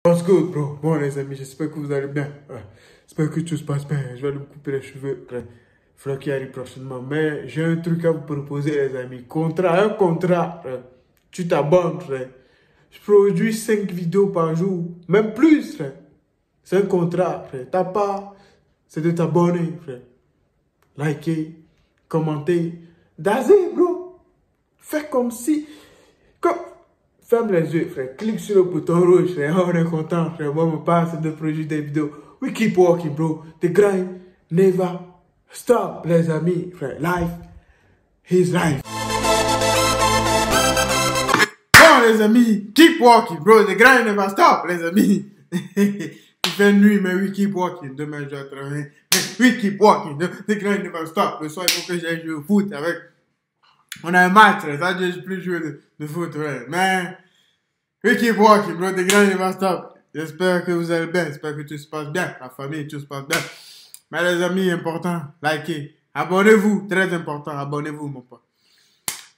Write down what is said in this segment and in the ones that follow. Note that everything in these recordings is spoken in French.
What's good, bro? Bon, les amis, j'espère que vous allez bien. J'espère que tout se passe bien. Je vais me couper les cheveux. Frère qui arrive prochainement. Mais j'ai un truc à vous proposer, les amis. Un contrat. Tu t'abonnes, frère. Je produis 5 vidéos par jour. Même plus, frère. C'est un contrat, frère. T'as pas, c'est de t'abonner, frère. Liker, commenter. That's it, bro. Fais comme si... Ferme les yeux, frère. Clique sur le bouton rouge, frère. On est content, frère. Moi, mon passe de produire des vidéos. We keep walking, bro. The grind never stop, les amis, frère. Life is life. Bon, les amis, keep walking, bro. The grind never stop, les amis. Il fait nuit, mais we keep walking. Demain, je dois travailler. We keep walking. The grind never stop. Le soir, il faut que j'aille jouer au foot avec... On a un match, ça je ne plus jouer de foot, ouais. Mais, we keep walking, bro. The grind never stop. J'espère que vous allez bien. J'espère que tout se passe bien. La famille, tout se passe bien. Mais les amis, important, likez. Abonnez-vous, très important. Abonnez-vous, mon pote.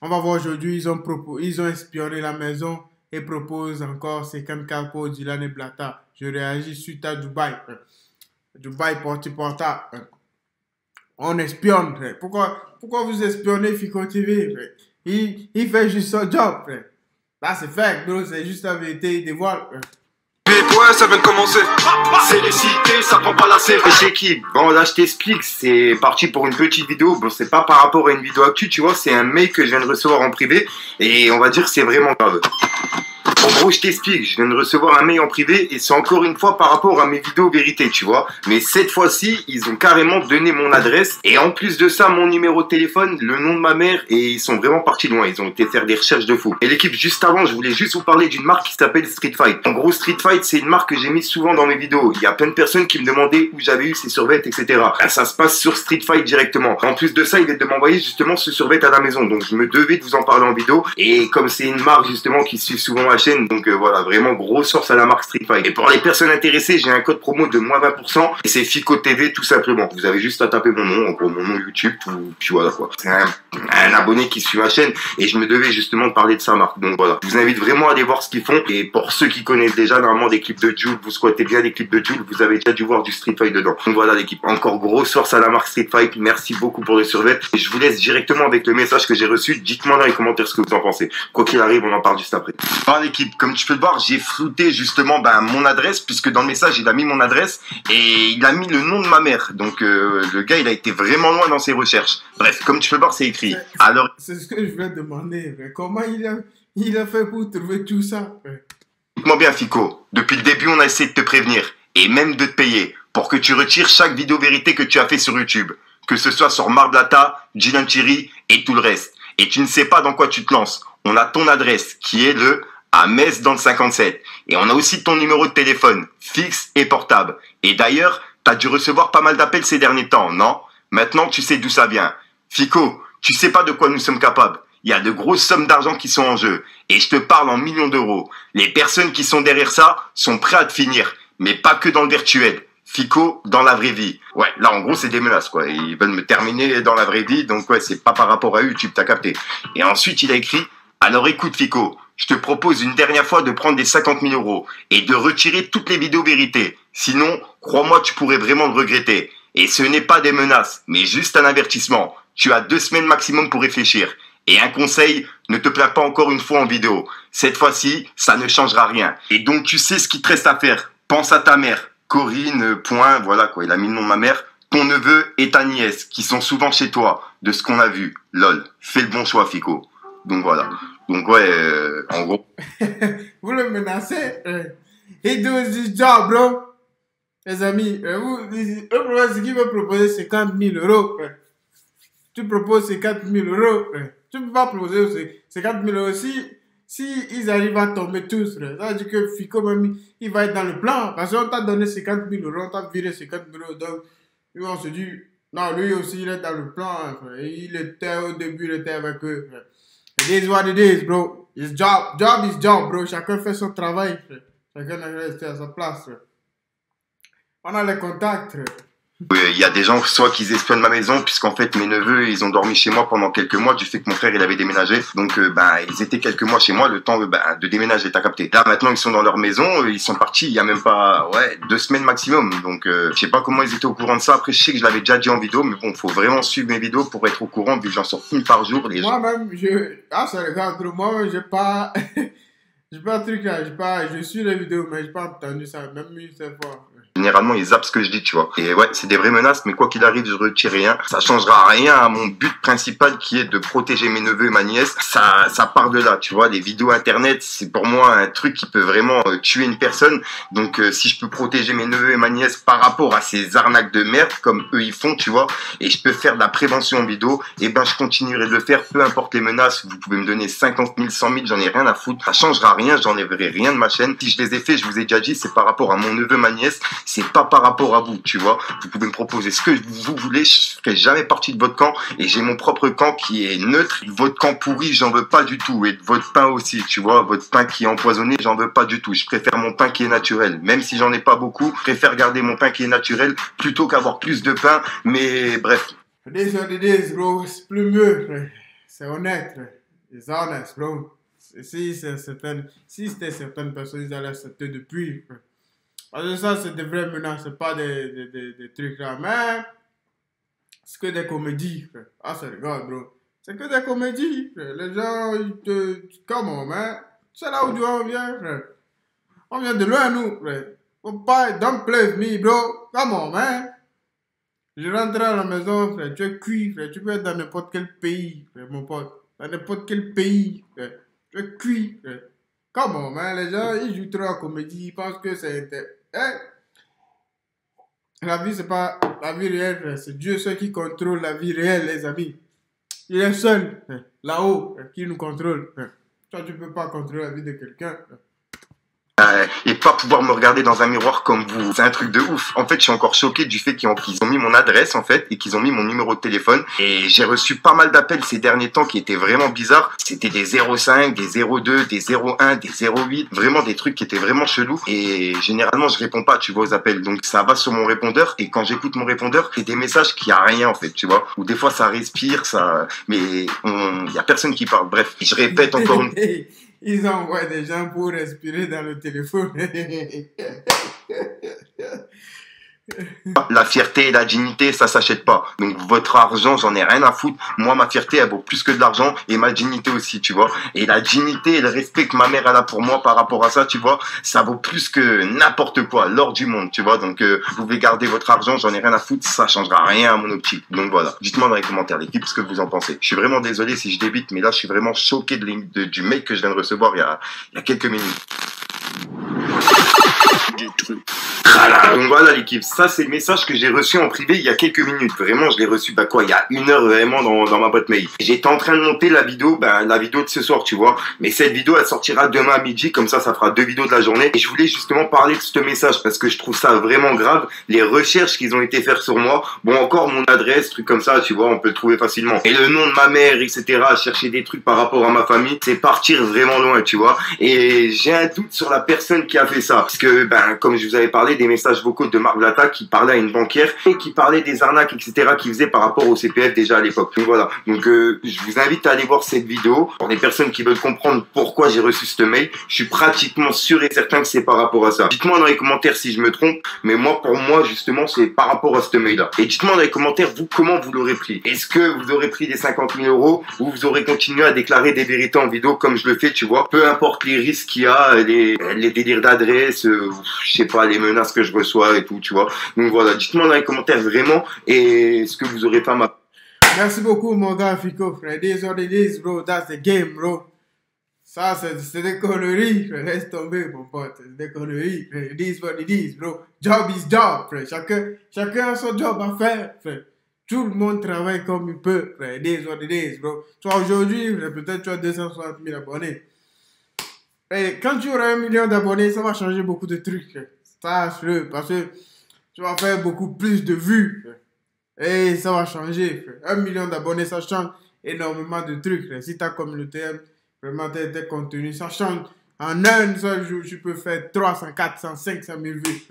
On va voir aujourd'hui, ils ont espionné la maison et proposent encore 50K pour Dylan et Blata. Je réagis suite à Dubaï. Dubaï portable. On espionne, frère. Pourquoi vous espionnez Fico TV, frère? Il fait juste son job, frère. Là, c'est fait, bro. C'est juste la vérité. Il dévoile, frère. Ouais, ça vient de commencer. C'est les cités, ça prend pas la série. Chez qui? Bon, là, je t'explique. C'est parti pour une petite vidéo. Bon, c'est pas par rapport à une vidéo actuelle, tu vois. C'est un mail que je viens de recevoir en privé. Et on va dire que c'est vraiment grave. En gros, je t'explique, je viens de recevoir un mail en privé et c'est encore une fois par rapport à mes vidéos vérité, tu vois. Mais cette fois-ci, ils ont carrément donné mon adresse et en plus de ça, mon numéro de téléphone, le nom de ma mère et ils sont vraiment partis loin. Ils ont été faire des recherches de fou. Et l'équipe, juste avant, je voulais juste vous parler d'une marque qui s'appelle Street Fight. En gros, Street Fight, c'est une marque que j'ai mise souvent dans mes vidéos. Il y a plein de personnes qui me demandaient où j'avais eu ces survêtements, etc. Là, ça se passe sur Street Fight directement. En plus de ça, ils viennent de m'envoyer justement ce survêtement à la maison. Donc, je me devais de vous en parler en vidéo. Et comme c'est une marque justement qui suit souvent ma chaîne, donc voilà, vraiment grosse source à la marque Street Fight. Et pour les personnes intéressées, j'ai un code promo de moins 20% et c'est Fico TV tout simplement. Vous avez juste à taper mon nom, en gros mon nom YouTube, puis voilà quoi. C'est un abonné qui suit ma chaîne et je me devais justement de parler de sa marque. Donc voilà, je vous invite vraiment à aller voir ce qu'ils font. Et pour ceux qui connaissent déjà normalement des clips de Jules, vous squattez bien des clips de Jules, vous avez déjà dû voir du Street Fight dedans. Donc voilà l'équipe, encore grosse source à la marque Street Fight. Merci beaucoup pour le survêt. Et je vous laisse directement avec le message que j'ai reçu. Dites-moi dans les commentaires ce que vous en pensez. Quoi qu'il arrive, on en parle juste après. Voilà l'équipe, comme tu peux le voir, j'ai flouté justement mon adresse, puisque dans le message il a mis mon adresse et il a mis le nom de ma mère. Donc le gars il a été vraiment loin dans ses recherches. Bref, comme tu peux le voir, c'est écrit. Alors, c'est ce que je vais demander, frère. Comment il a fait pour trouver tout ça, frère? Écoute-moi bien Fico, depuis le début on a essayé de te prévenir et même de te payer pour que tu retires chaque vidéo vérité que tu as fait sur YouTube, que ce soit sur Marblata, Dylan Thierry et tout le reste. Et tu ne sais pas dans quoi tu te lances. On a ton adresse qui est à Metz dans le 57. Et on a aussi ton numéro de téléphone, fixe et portable. Et d'ailleurs, t'as dû recevoir pas mal d'appels ces derniers temps, non? Maintenant, tu sais d'où ça vient. Fico, tu sais pas de quoi nous sommes capables. Il y a de grosses sommes d'argent qui sont en jeu. Et je te parle en millions d'euros. Les personnes qui sont derrière ça sont prêtes à te finir. Mais pas que dans le virtuel. Fico, dans la vraie vie. Ouais, là, en gros, c'est des menaces, quoi. Ils veulent me terminer dans la vraie vie. Donc, ouais, c'est pas par rapport à YouTube, t'as capté. Et ensuite, il a écrit, alors écoute, Fico, je te propose une dernière fois de prendre les 50 000 euros et de retirer toutes les vidéos vérités. Sinon, crois-moi, tu pourrais vraiment le regretter. Et ce n'est pas des menaces, mais juste un avertissement. Tu as 2 semaines maximum pour réfléchir. Et un conseil, ne te plains pas encore une fois en vidéo. Cette fois-ci, ça ne changera rien. Et donc, tu sais ce qu'il te reste à faire. Pense à ta mère. Corinne, point, voilà quoi, il a mis le nom de ma mère. Ton neveu et ta nièce, qui sont souvent chez toi, de ce qu'on a vu. Lol. Fais le bon choix, Fico. Donc voilà. Donc ouais, en gros. Vous le menacez? He does his job, bro. Les amis, le problème c'est qu'il veut proposer 50 000 euros. Tu proposes 50 000 euros. Tu ne peux pas proposer 50 000 euros. Si ils arrivent à tomber tous, ça veut dire que Fico même, il va être dans le plan. Parce qu'on t'a donné 50 000 euros, on t'a viré 50 000 euros. Donc, on se dit, non, lui aussi, il est dans le plan. Il était au début, il était avec eux. It is what it is, bro. His job is job, bro. Chacun fait son travail, frère. Chacun est resté à sa place, frère. On a les contacts, frère. Il y a des gens, soit qu'ils espionnent ma maison, puisqu'en fait, mes neveux, ils ont dormi chez moi pendant quelques mois, du fait que mon frère, il avait déménagé. Donc, ils étaient quelques mois chez moi, le temps de déménager, t'as capté. Là, maintenant, ils sont dans leur maison, ils sont partis il y a même pas, 2 semaines maximum. Donc, je sais pas comment ils étaient au courant de ça. Après, je sais que je l'avais déjà dit en vidéo, mais bon, faut vraiment suivre mes vidéos pour être au courant, vu que j'en sors une par jour. Moi-même, ça regarde, moi, j'ai pas, j'ai pas de truc là, je suis les vidéos, mais j'ai pas entendu ça, même une seule fois. Généralement, ils zappent ce que je dis, tu vois. Et ouais, c'est des vraies menaces, mais quoi qu'il arrive, je retire rien. Ça changera rien à mon but principal qui est de protéger mes neveux et ma nièce. Ça part de là, tu vois. Les vidéos internet, c'est pour moi un truc qui peut vraiment tuer une personne. Donc, si je peux protéger mes neveux et ma nièce par rapport à ces arnaques de merde, comme eux ils font, tu vois, et je peux faire de la prévention en vidéo, et ben, je continuerai de le faire, peu importe les menaces. Vous pouvez me donner 50 000, 100 000, j'en ai rien à foutre. Ça changera rien, j'enlèverai rien de ma chaîne. Si je les ai fait, je vous ai déjà dit, c'est par rapport à mon neveu, ma nièce. C'est pas par rapport à vous, tu vois. Vous pouvez me proposer ce que vous voulez, je ferai jamais partie de votre camp et j'ai mon propre camp qui est neutre. Votre camp pourri, j'en veux pas du tout et votre pain aussi, tu vois. Votre pain qui est empoisonné, j'en veux pas du tout. Je préfère mon pain qui est naturel. Même si j'en ai pas beaucoup, je préfère garder mon pain qui est naturel plutôt qu'avoir plus de pain. Mais bref. This what it is, bro. C'est plus mieux, frère. C'est honnête, frère. It's honest, bro. Si c'était certaines personnes, ils allaient accepter depuis, frère. Parce que ça, c'est des vraies menaces, c'est pas des trucs là. Mais, c'est que des comédies, frère. Ah, c'est regarde, bro. C'est que des comédies, frère. Les gens, ils te... Comment, man? C'est là où on vient, frère. On vient de loin, nous, frère. Faut pas... Don't play with me, bro. Come on, man. Je rentre à la maison, frère. Tu es cuit, frère. Tu peux être dans n'importe quel pays, frère, mon pote. Dans n'importe quel pays, frère. Tu es cuit, frère. Come on, man. Les gens, ils jouent trop à comédie. Ils pensent que c'est... Hein? La vie, c'est pas la vie réelle, c'est Dieu seul qui contrôle la vie réelle, les amis. Il est seul, là-haut, qui nous contrôle. Toi, tu peux pas contrôler la vie de quelqu'un. Et pas pouvoir me regarder dans un miroir comme vous. C'est un truc de ouf. En fait, je suis encore choqué du fait qu'ils ont mis mon adresse, en fait, et qu'ils ont mis mon numéro de téléphone. Et j'ai reçu pas mal d'appels ces derniers temps qui étaient vraiment bizarres. C'était des 05, des 02, des 01, des 08. Vraiment des trucs qui étaient vraiment chelous. Et généralement, je réponds pas, tu vois, aux appels. Donc, ça va sur mon répondeur. Et quand j'écoute mon répondeur, c'est des messages qui a rien, en fait, tu vois. Ou des fois, ça respire, ça, mais y a personne qui parle. Bref, je répète encore une Ils envoient des gens pour respirer dans le téléphone. La fierté et la dignité, ça s'achète pas. Donc votre argent, j'en ai rien à foutre. Moi, ma fierté, elle vaut plus que de l'argent et ma dignité aussi, tu vois. Et la dignité et le respect que ma mère elle a pour moi par rapport à ça, tu vois, ça vaut plus que n'importe quoi, l'or du monde, tu vois. Donc vous pouvez garder votre argent, j'en ai rien à foutre, ça changera rien à mon optique. Donc voilà. Dites-moi dans les commentaires, l'équipe, ce que vous en pensez. Je suis vraiment désolé si je débite, mais là, je suis vraiment choqué du mail que je viens de recevoir il y a quelques minutes. Donc voilà l'équipe, ça c'est le message que j'ai reçu en privé il y a quelques minutes. Vraiment, je l'ai reçu il y a 1 heure vraiment dans ma boîte mail. J'étais en train de monter la vidéo de ce soir, tu vois. Mais cette vidéo elle sortira demain à midi, comme ça fera 2 vidéos de la journée. Et je voulais justement parler de ce message parce que je trouve ça vraiment grave. Les recherches qu'ils ont été faire sur moi, bon encore mon adresse, trucs comme ça, tu vois, on peut le trouver facilement. Et le nom de ma mère, etc. Chercher des trucs par rapport à ma famille, c'est partir vraiment loin, tu vois. Et j'ai un doute sur la personne qui a fait ça. Parce que, comme je vous avais parlé des messages vocaux de Marc Blatta qui parlait à une banquière et qui parlait des arnaques, etc. qu'il faisait par rapport au CPF déjà à l'époque. Donc voilà. Donc je vous invite à aller voir cette vidéo. Pour les personnes qui veulent comprendre pourquoi j'ai reçu ce mail, je suis pratiquement sûr et certain que c'est par rapport à ça. Dites-moi dans les commentaires si je me trompe, mais moi, pour moi, justement, c'est par rapport à ce mail-là. Et dites-moi dans les commentaires, vous, comment vous l'aurez pris. Est-ce que vous aurez pris les 50 000 € ou vous aurez continué à déclarer des vérités en vidéo comme je le fais, tu vois. Peu importe les risques qu'il y a, les délires d'adresse, je sais pas, les menaces que je reçois et tout, tu vois. Donc voilà, dites-moi dans les commentaires vraiment et ce que vous aurez fait à ma... Merci beaucoup, mon gars, Fico, frère. This what it is, bro. That's the game, bro. Ça, c'est des conneries, frère. Laisse tomber, mon pote. C'est des conneries, frère. It is what it is, bro. Job is job, frère. Chacun a son job à faire, frère. Tout le monde travaille comme il peut, frère. It is what it is, bro. Toi, aujourd'hui, peut-être tu as 260 000 abonnés. Et quand tu auras 1 million d'abonnés, ça va changer beaucoup de trucs. Sache-le, parce que tu vas faire beaucoup plus de vues. Et ça va changer. 1 million d'abonnés, ça change énormément de trucs. Si ta communauté aime vraiment tes contenus, ça change. En un seul jour, tu peux faire 300, 400, 500 000 vues.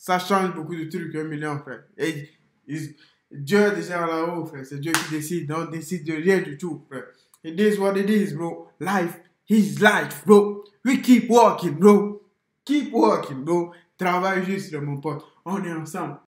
ça change beaucoup de trucs, 1 million, frère. Et Dieu est déjà là-haut, frère. C'est Dieu qui décide. On décide de rien du tout, frère. It is what it is, bro. Life is life, bro. We keep walking, bro. Keep walking, bro. Travaille juste, mon pote. On est ensemble.